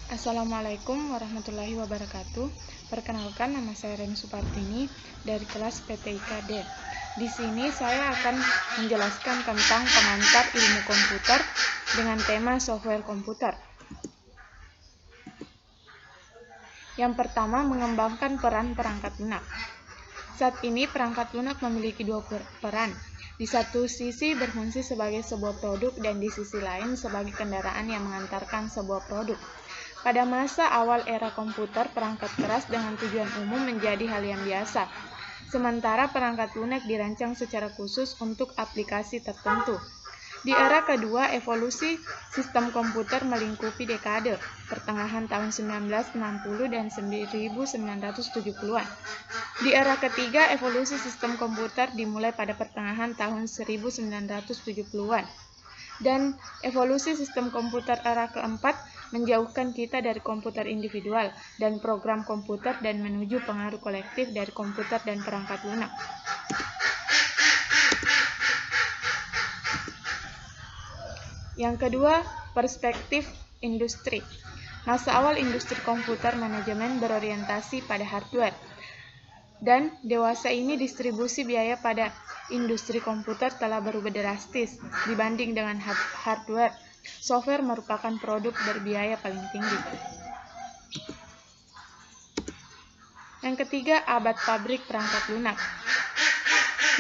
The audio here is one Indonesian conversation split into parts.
Assalamualaikum warahmatullahi wabarakatuh. Perkenalkan, nama saya Reni Supartini dari kelas PTIK-D. Di sini saya akan menjelaskan tentang pengantar ilmu komputer dengan tema software komputer. Yang pertama, mengembangkan peran perangkat lunak. Saat ini perangkat lunak memiliki dua peran. Di satu sisi berfungsi sebagai sebuah produk dan di sisi lain sebagai kendaraan yang mengantarkan sebuah produk. Pada masa awal era komputer, perangkat keras dengan tujuan umum menjadi hal yang biasa. Sementara perangkat lunak dirancang secara khusus untuk aplikasi tertentu. Di era kedua, evolusi sistem komputer melingkupi dekade, pertengahan tahun 1960 dan 1970-an. Di era ketiga, evolusi sistem komputer dimulai pada pertengahan tahun 1970-an. Dan evolusi sistem komputer era keempat menjauhkan kita dari komputer individual dan program komputer dan menuju pengaruh kolektif dari komputer dan perangkat lunak. Yang kedua, perspektif industri. Masa awal industri komputer manajemen berorientasi pada hardware. Dan dewasa ini distribusi biaya pada industri komputer telah berubah drastis dibanding dengan hardware. Software merupakan produk berbiaya paling tinggi. Yang ketiga, abad pabrik perangkat lunak.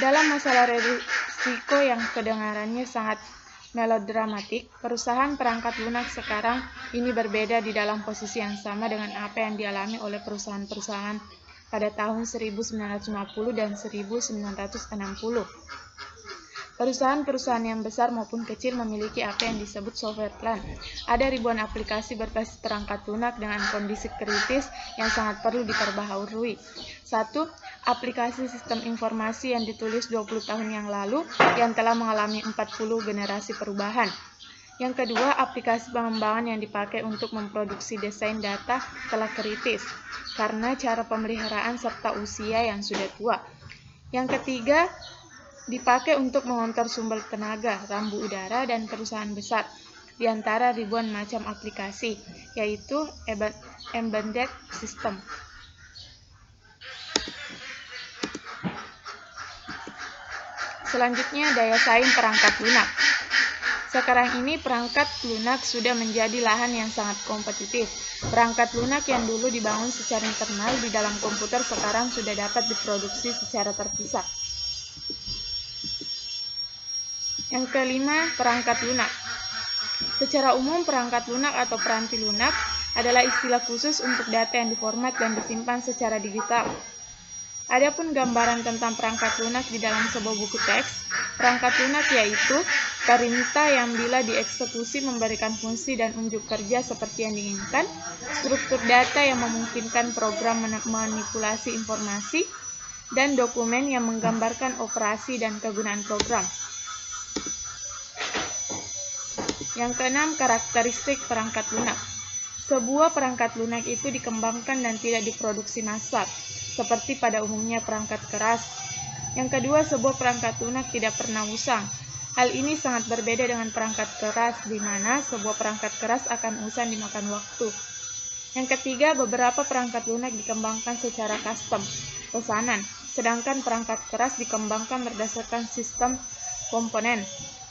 Dalam masalah risiko yang kedengarannya sangat melodramatik, perusahaan perangkat lunak sekarang ini berbeda di dalam posisi yang sama dengan apa yang dialami oleh perusahaan-perusahaan pada tahun 1950 dan 1960. Perusahaan-perusahaan yang besar maupun kecil memiliki apa yang disebut software plant. Ada ribuan aplikasi berbasis perangkat lunak dengan kondisi kritis yang sangat perlu diperbaharui. 1. Aplikasi sistem informasi yang ditulis 20 tahun yang lalu yang telah mengalami 40 generasi perubahan. Yang kedua, aplikasi pengembangan yang dipakai untuk memproduksi desain data telah kritis karena cara pemeliharaan serta usia yang sudah tua. Yang ketiga, dipakai untuk mengontrol sumber tenaga, rambu udara, dan perusahaan besar, di antara ribuan macam aplikasi, yaitu embedded system. Selanjutnya, daya saing perangkat lunak. Sekarang ini perangkat lunak sudah menjadi lahan yang sangat kompetitif. Perangkat lunak yang dulu dibangun secara internal di dalam komputer sekarang sudah dapat diproduksi secara terpisah. Yang kelima, perangkat lunak. Secara umum, perangkat lunak atau peranti lunak adalah istilah khusus untuk data yang diformat dan disimpan secara digital. Adapun gambaran tentang perangkat lunak di dalam sebuah buku teks, perangkat lunak yaitu perintah yang bila dieksekusi memberikan fungsi dan unjuk kerja seperti yang diinginkan, struktur data yang memungkinkan program manipulasi informasi, dan dokumen yang menggambarkan operasi dan kegunaan program. Yang keenam, karakteristik perangkat lunak. Sebuah perangkat lunak itu dikembangkan dan tidak diproduksi massal, seperti pada umumnya perangkat keras. Yang kedua, sebuah perangkat lunak tidak pernah usang. Hal ini sangat berbeda dengan perangkat keras, di mana sebuah perangkat keras akan usang dimakan waktu. Yang ketiga, beberapa perangkat lunak dikembangkan secara custom, pesanan, sedangkan perangkat keras dikembangkan berdasarkan sistem komponen.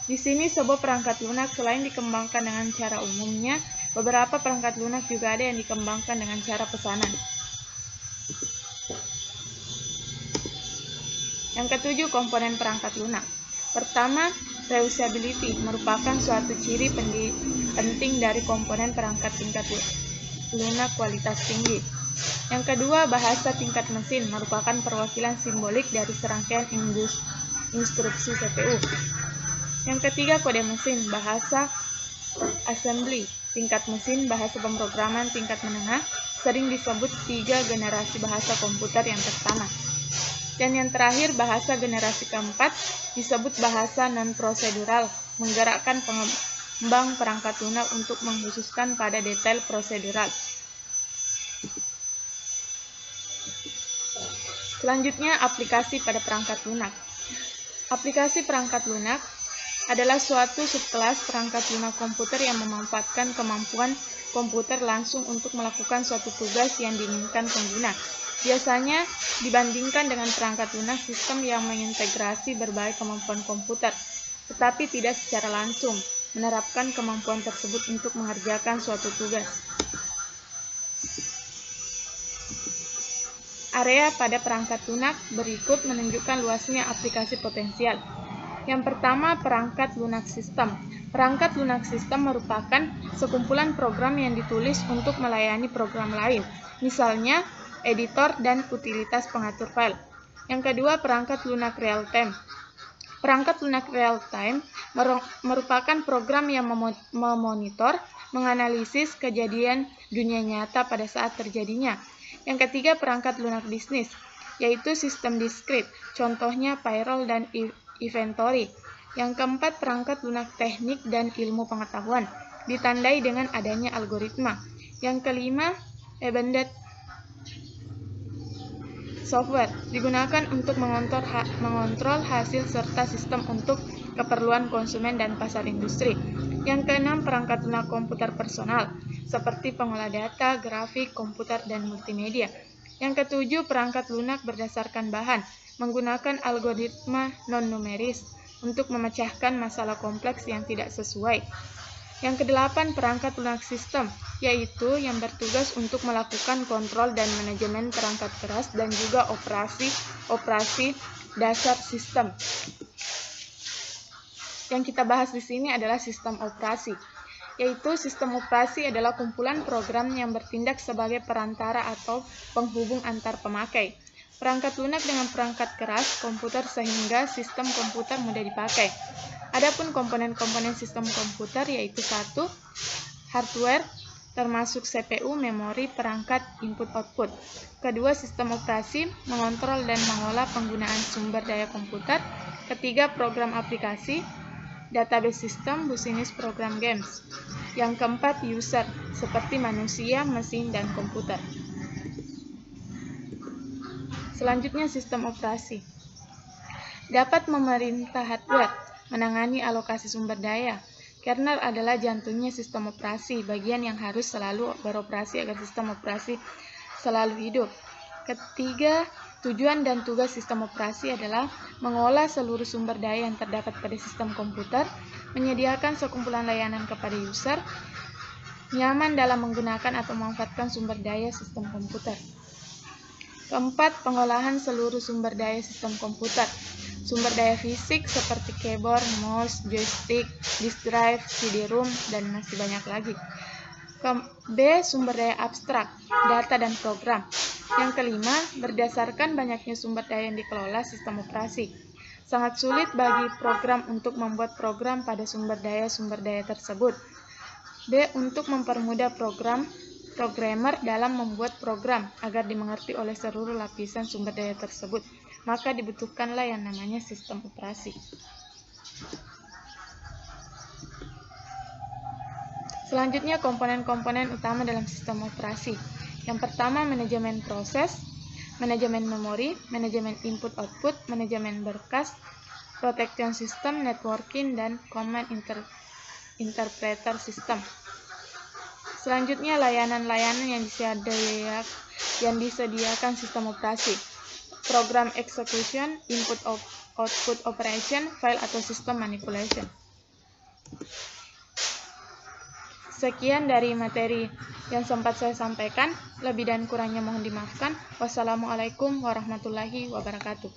Di sini sebuah perangkat lunak selain dikembangkan dengan cara umumnya, beberapa perangkat lunak juga ada yang dikembangkan dengan cara pesanan. Yang ketujuh, komponen perangkat lunak. Pertama, reusability merupakan suatu ciri penting dari komponen perangkat tingkat lunak kualitas tinggi. Yang kedua, bahasa tingkat mesin merupakan perwakilan simbolik dari serangkaian instruksi CPU. Yang ketiga, kode mesin, bahasa assembly tingkat mesin, bahasa pemrograman tingkat menengah, sering disebut 3 generasi bahasa komputer yang pertama. Dan yang terakhir, bahasa generasi keempat disebut bahasa non-prosedural, menggerakkan pengembang perangkat lunak untuk mengkhususkan pada detail prosedural. Selanjutnya, aplikasi pada perangkat lunak. Aplikasi perangkat lunak adalah suatu subkelas perangkat lunak komputer yang memanfaatkan kemampuan komputer langsung untuk melakukan suatu tugas yang diinginkan pengguna. Biasanya dibandingkan dengan perangkat lunak sistem yang mengintegrasi berbagai kemampuan komputer, tetapi tidak secara langsung menerapkan kemampuan tersebut untuk mengerjakan suatu tugas. Area pada perangkat lunak berikut menunjukkan luasnya aplikasi potensial. Yang pertama, perangkat lunak sistem. Perangkat lunak sistem merupakan sekumpulan program yang ditulis untuk melayani program lain, misalnya editor dan utilitas pengatur file. Yang kedua, perangkat lunak real-time. Perangkat lunak real-time merupakan program yang memonitor, menganalisis kejadian dunia nyata pada saat terjadinya. Yang ketiga, perangkat lunak bisnis, yaitu sistem diskrit, contohnya payroll dan inventory. Yang keempat, perangkat lunak teknik dan ilmu pengetahuan, ditandai dengan adanya algoritma. Yang kelima, embedded software, digunakan untuk mengontrol hasil serta sistem untuk keperluan konsumen dan pasar industri. Yang keenam, perangkat lunak komputer personal, seperti pengolah data, grafik, komputer, dan multimedia. Yang ketujuh, perangkat lunak berdasarkan bahan, menggunakan algoritma non-numeris untuk memecahkan masalah kompleks yang tidak sesuai. Yang kedelapan, perangkat lunak sistem, yaitu yang bertugas untuk melakukan kontrol dan manajemen perangkat keras dan juga operasi dasar sistem. Yang kita bahas di sini adalah sistem operasi, yaitu sistem operasi adalah kumpulan program yang bertindak sebagai perantara atau penghubung antar pemakai. Perangkat lunak dengan perangkat keras komputer sehingga sistem komputer mudah dipakai. Adapun komponen-komponen sistem komputer yaitu 1. Hardware, termasuk CPU, memori, perangkat, input-output. Kedua, sistem operasi, mengontrol dan mengolah penggunaan sumber daya komputer. Ketiga, program aplikasi, database system, bisnis program games. Yang keempat, user, seperti manusia, mesin, dan komputer. Selanjutnya, sistem operasi dapat memerintah hardware, menangani alokasi sumber daya. Kernel adalah jantungnya sistem operasi, bagian yang harus selalu beroperasi agar sistem operasi selalu hidup. Ketiga, tujuan dan tugas sistem operasi adalah mengolah seluruh sumber daya yang terdapat pada sistem komputer, menyediakan sekumpulan layanan kepada user, nyaman dalam menggunakan atau memanfaatkan sumber daya sistem komputer. Keempat, pengolahan seluruh sumber daya sistem komputer. Sumber daya fisik seperti keyboard, mouse, joystick, disk drive, CD-ROM, dan masih banyak lagi. B. Sumber daya abstrak, data dan program. Yang kelima, berdasarkan banyaknya sumber daya yang dikelola sistem operasi, sangat sulit bagi program untuk membuat program pada sumber daya tersebut. B. Untuk mempermudah programmer dalam membuat program agar dimengerti oleh seluruh lapisan sumber daya tersebut, maka dibutuhkanlah yang namanya sistem operasi. Selanjutnya, komponen-komponen utama dalam sistem operasi. Yang pertama, manajemen proses, manajemen memori, manajemen input-output, manajemen berkas, protection system, networking, dan command interpreter system. Selanjutnya, layanan-layanan yang disediakan sistem operasi. Program execution, input-output operation, file atau system manipulation. Sekian dari materi yang sempat saya sampaikan. Lebih dan kurangnya mohon dimaafkan. Wassalamualaikum warahmatullahi wabarakatuh.